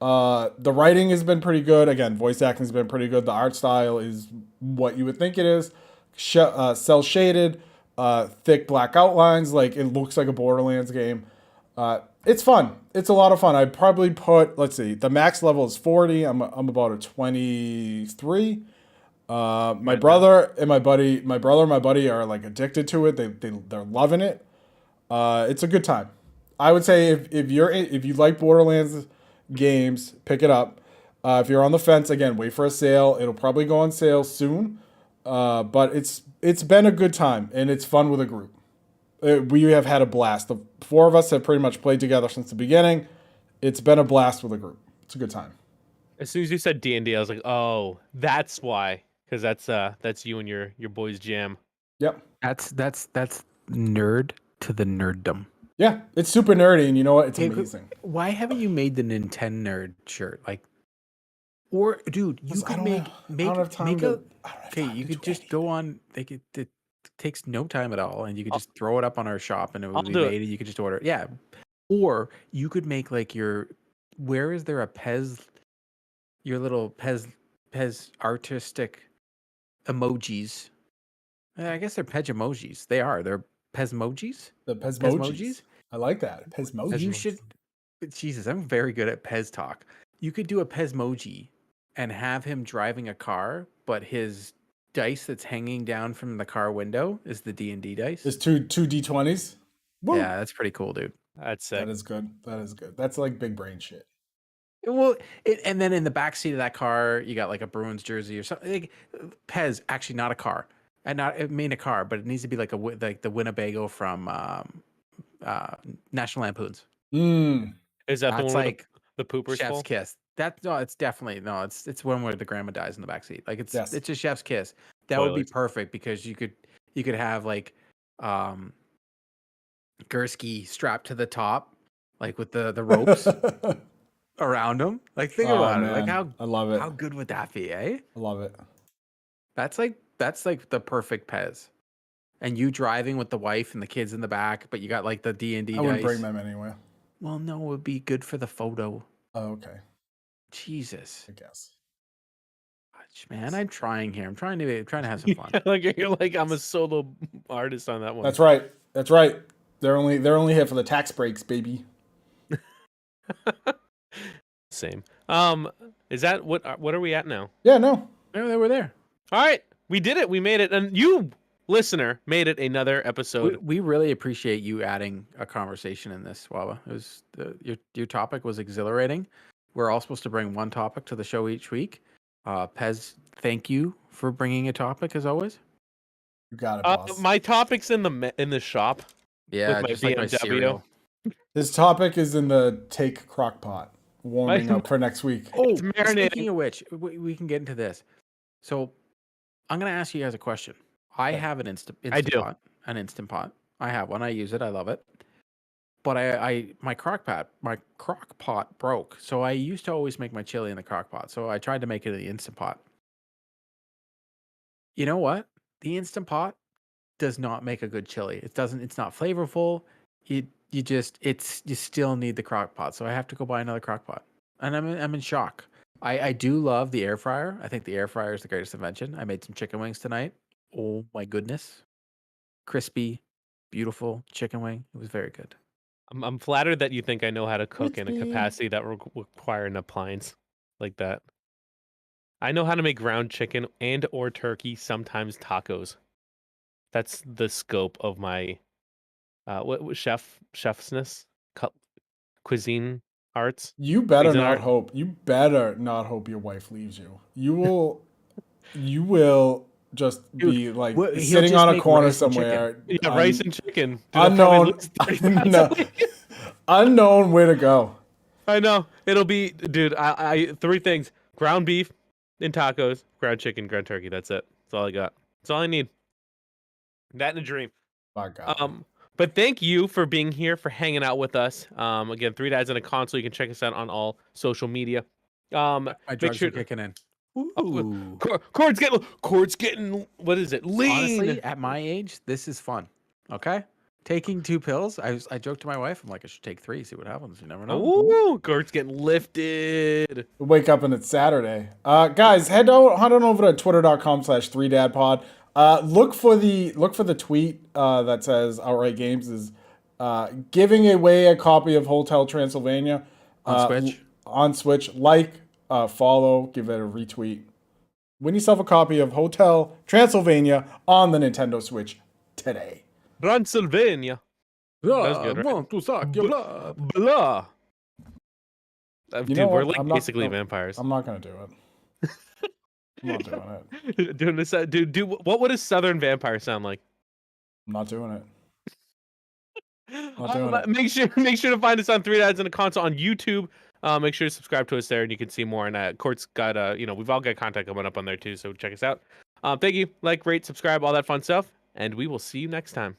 The writing has been pretty good. Again, voice acting has been pretty good. The art style is what you would think it is. Cell shaded, thick black outlines. Like, it looks like a Borderlands game. It's fun. It's a lot of fun. I'd probably put, let's see, the max level is 40. I'm about a 23. My brother and my buddy are like addicted to it. They're loving it. It's a good time. I would say if you like Borderlands games, pick it up. If you're on the fence, again, wait for a sale. It'll probably go on sale soon. But it's been a good time and it's fun with a group. We have had a blast. The four of us have pretty much played together since the beginning. It's been a blast with a group. It's a good time. As soon as you said D&D, I was like, oh, that's why, because that's you and your boys' jam. Yep. That's nerd to the nerddom. Yeah, it's super nerdy, and you know what? It's amazing. Why haven't you made the Nintendo nerd shirt? Like, or dude, you could make okay. You could just go on. It takes no time at all, and you could just throw it up on our shop, and it would be made. And you could just order it. Yeah, or you could make like where is there a Pez? Your little Pez artistic emojis. I guess they're Pez emojis. They're Pez emojis. The Pez emojis. I like that. Pez emojis. You should. Jesus, I'm very good at Pez talk. You could do a Pez emoji and have him driving a car, but his dice that's hanging down from the car window is the D&D dice. It's two D20s. Woo. Yeah, that's pretty cool, dude. That's sick. That is good. That's like big brain shit. Well, and then in the back seat of that car, you got like a Bruins jersey or something. Like, Pez, actually not a car, and not it mean a car, but it needs to be like like the Winnebago from National Lampoons. Is that the one like the poopers? Chef's full? kiss? It's definitely it's one where the grandma dies in the back seat. Like it's a chef's kiss. That Spoilers. would be perfect because you could have like Gursky strapped to the top, like with the ropes. Around him, like think about it. Like how I love it. How good would that be, eh? I love it. That's like the perfect Pez, and you driving with the wife and the kids in the back, but you got like the D&D. I wouldn't bring them anywhere. Well, no, it would be good for the photo. Oh, okay. Jesus, I guess. Gosh, man, I'm trying here. I'm trying to have some fun. Like you're like I'm a solo artist on that one. That's right. That's right. They're only here for the tax breaks, baby. Same. Is that what are we at now? Yeah, no. They were there. All right, we did it. We made it, and you, listener, made it another episode. We really appreciate you adding a conversation in this, Wawa. It was your topic was exhilarating. We're all supposed to bring one topic to the show each week. Pez, thank you for bringing a topic as always. You got it, boss. My topic's in the shop. Yeah, with my just like my BMW. cereal. His topic is in the take crock pot. Warming up for next week. Oh, speaking of which, we can get into this. So, I'm going to ask you guys a question. I have an instant pot. An Instant Pot. I have one. I use it. I love it. But my crock pot broke. So I used to always make my chili in the crock pot. So I tried to make it in the Instant Pot. You know what? The Instant Pot does not make a good chili. It's not flavorful. You still need the crock pot. So I have to go buy another crock pot. And I'm in shock. I do love the air fryer. I think the air fryer is the greatest invention. I made some chicken wings tonight. Oh my goodness. Crispy, beautiful chicken wing. It was very good. I'm flattered that you think I know how to cook in a capacity that require an appliance like that. I know how to make ground chicken and or turkey, sometimes tacos. That's the scope of my what chefsness, cuisine arts. You better not hope. You better not hope your wife leaves you. You will just be like sitting on a corner somewhere. Yeah, rice and chicken. Unknown where to go. I know. It'll be, dude. I three things: ground beef and tacos, ground chicken, ground turkey. That's it. That's all I got. That's all I need. That and a dream. My God. But thank you for being here, for hanging out with us. Again, 3 Dads and a Console. You can check us out on all social media. My drugs are kicking in. Ooh. Cord's getting what is it? Lean. Honestly, at my age, this is fun. Okay, taking 2 pills. I joked to my wife. I'm like, I should take 3. See what happens. You never know. Ooh, Cord's getting lifted. Wake up and it's Saturday. Guys, head on over to twitter.com/3dadpod. Look for the tweet that says Outright Games is giving away a copy of Hotel Transylvania on Switch. Follow, give it a retweet. Win yourself a copy of Hotel Transylvania on the Nintendo Switch today. Transylvania. was good, right? Want to suck your blood. Blah. You Dude, know we're what? like I'm not- basically no, vampires. I'm not gonna do it. I'm not doing it. Doing this, dude. What would a southern vampire sound like? I'm not doing it. Not doing it. Make sure to find us on Three Dads and a Console on YouTube. Make sure to subscribe to us there, and you can see more. And Court's got we've all got content coming up on there too, so check us out. Thank you, like, rate, subscribe, all that fun stuff, and we will see you next time.